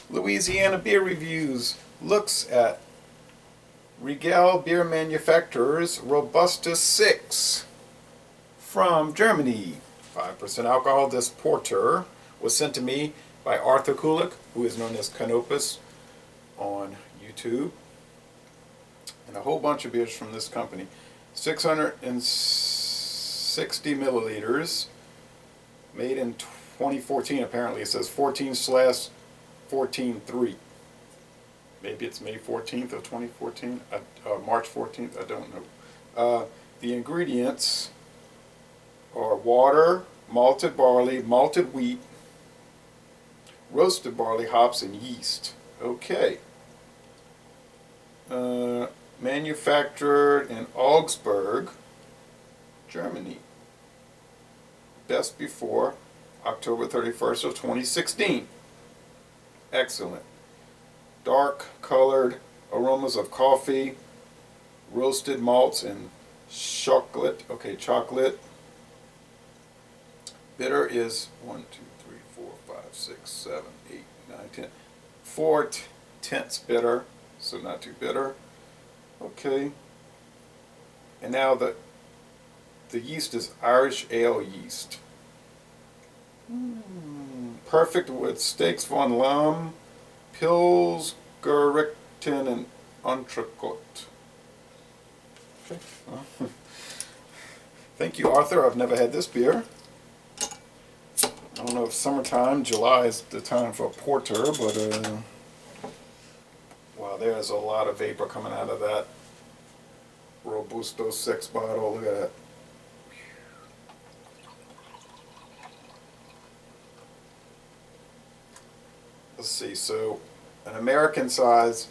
Louisiana Beer Reviews looks at Regal Beer Manufacturer's Robustus 6 from Germany. 5% alcohol. This porter was sent to me by Arthur Kulik, who is known as Canopus on YouTube, and a whole bunch of beers from this company. 660 milliliters, made in 2014 apparently. It says 14/14/3. Maybe it's May 14th of 2014, March 14th, I don't know. The ingredients are water, malted barley, malted wheat, roasted barley, hops, and yeast. Okay. Manufactured in Augsburg, Germany. Best before October 31st of 2016. Excellent. Dark colored aromas of coffee, roasted malts, and chocolate. Okay, chocolate. Bitter is 1, 2, 3, 4, 5, 6, 7, 8, 9, 10. 4/10 bitter, so not too bitter. Okay. And now the yeast is Irish Ale yeast. Perfect with steaks von Lamm, Pils, Gerichten, and Entrecote. Okay. Thank you, Arthur. I've never had this beer. I don't know if summertime, July is the time for a porter, but wow, there's a lot of vapor coming out of that Robustus 6 bottle. Look at that. Let's see, so an American size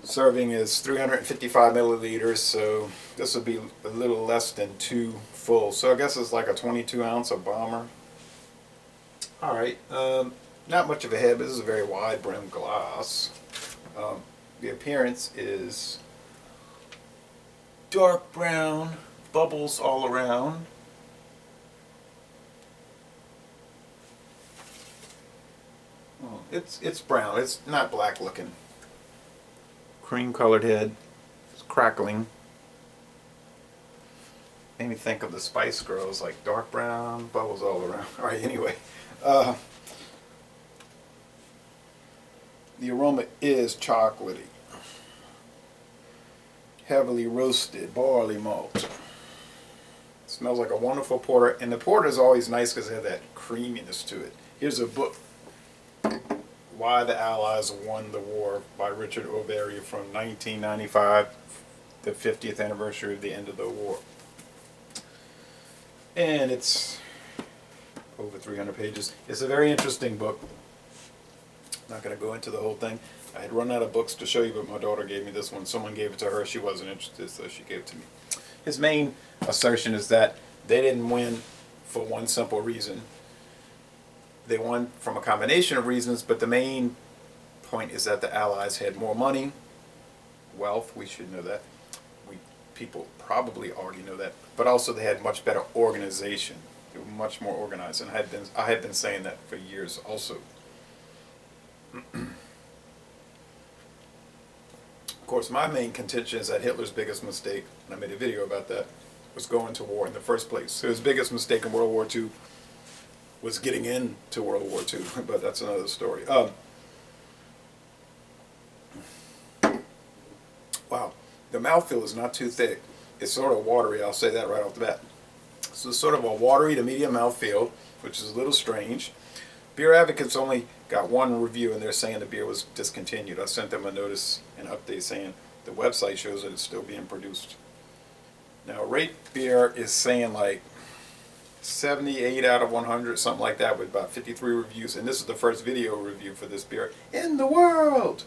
serving is 355 milliliters, so this would be a little less than 2 full. So I guess it's like a 22 ounce of bomber. Alright, not much of a head, but this is a very wide brim glass. The appearance is dark brown, bubbles all around. It's brown. It's not black looking. Cream colored head. It's crackling. Made me think of the Spice Girls, like dark brown, bubbles all around. Alright, anyway. The aroma is chocolatey. Heavily roasted barley malt. It smells like a wonderful porter, and the porter is always nice because they have that creaminess to it. Here's a book, Why the Allies Won the War, by Richard Overy, from 1995, the 50th anniversary of the end of the war. And it's over 300 pages. It's a very interesting book. I'm not going to go into the whole thing. I had run out of books to show you, but my daughter gave me this one. Someone gave it to her. She wasn't interested, so she gave it to me. His main assertion is that they didn't win for one simple reason. They won from a combination of reasons, but the main point is that the Allies had more money, wealth, we should know that. People probably already know that, but also they had much better organization. They were much more organized, and I had been saying that for years also. Of course, my main contention is that Hitler's biggest mistake, and I made a video about that, was going to war in the first place. So his biggest mistake in World War II was getting into World War II, but that's another story. Wow, the mouthfeel is not too thick. It's sort of watery, I'll say that right off the bat. So it's sort of a watery to medium mouthfeel, which is a little strange. Beer Advocates only got one review, and they're saying the beer was discontinued. I sent them a notice, an update saying the website shows that it's still being produced. Now, Rate Beer is saying like 78 out of 100, something like that, with about 53 reviews. And this is the first video review for this beer in the world.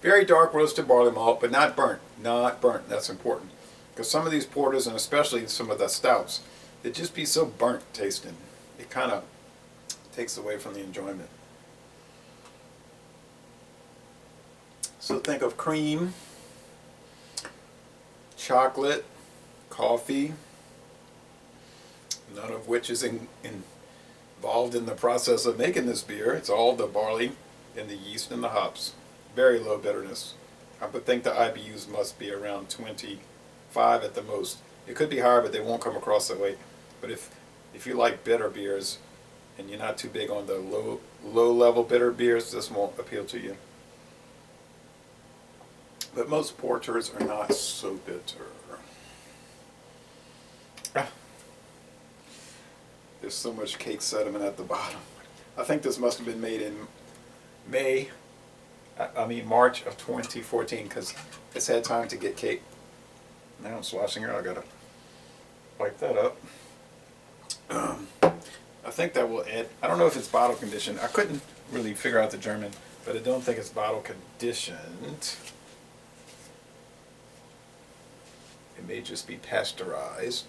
Very dark roasted barley malt, but not burnt. Not burnt. That's important. Because some of these porters, and especially some of the stouts, they just be so burnt tasting. It kind of takes away from the enjoyment. So think of cream, chocolate, coffee, none of which is involved in the process of making this beer. It's all the barley and the yeast and the hops. Very low bitterness. I would think the IBUs must be around 25 at the most. It could be higher, but they won't come across that way. But if you like bitter beers and you're not too big on the low level bitter beers, this won't appeal to you. But most porters are not so bitter. There's so much cake sediment at the bottom. I think this must have been made in March of 2014, because it's had time to get cake. Now I'm sloshing here. I gotta wipe that up. I think that will add. I don't know if it's bottle conditioned. I couldn't really figure out the German, but I don't think it's bottle conditioned. It may just be pasteurized.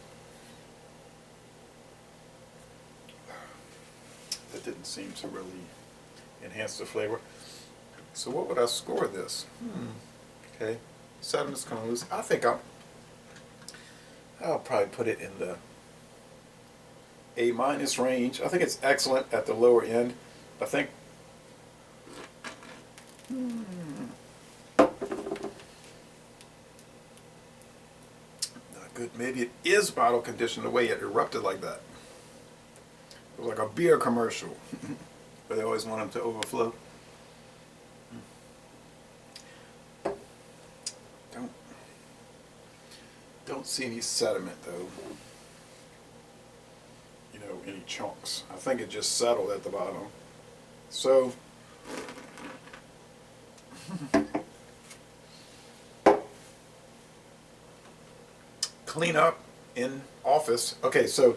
That didn't seem to really enhance the flavor. So what would I score this? Okay, sediment's kind of loose. I think I'll probably put it in the A- range. I think it's excellent at the lower end. I think not good. Maybe it is bottle conditioned the way it erupted like that. It was like a beer commercial, but they always want them to overflow. Don't see any sediment though. You know, any chunks. I think it just settled at the bottom. So clean up in office. Okay, so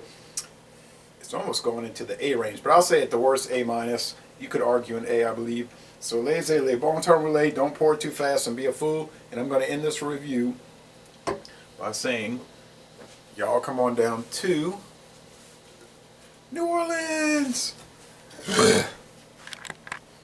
it's almost going into the A range, but I'll say at the worst A-. You could argue an A, I believe. So laissez les bon temps rouler, don't pour too fast and be a fool. And I'm going to end this review by saying, y'all come on down to New Orleans.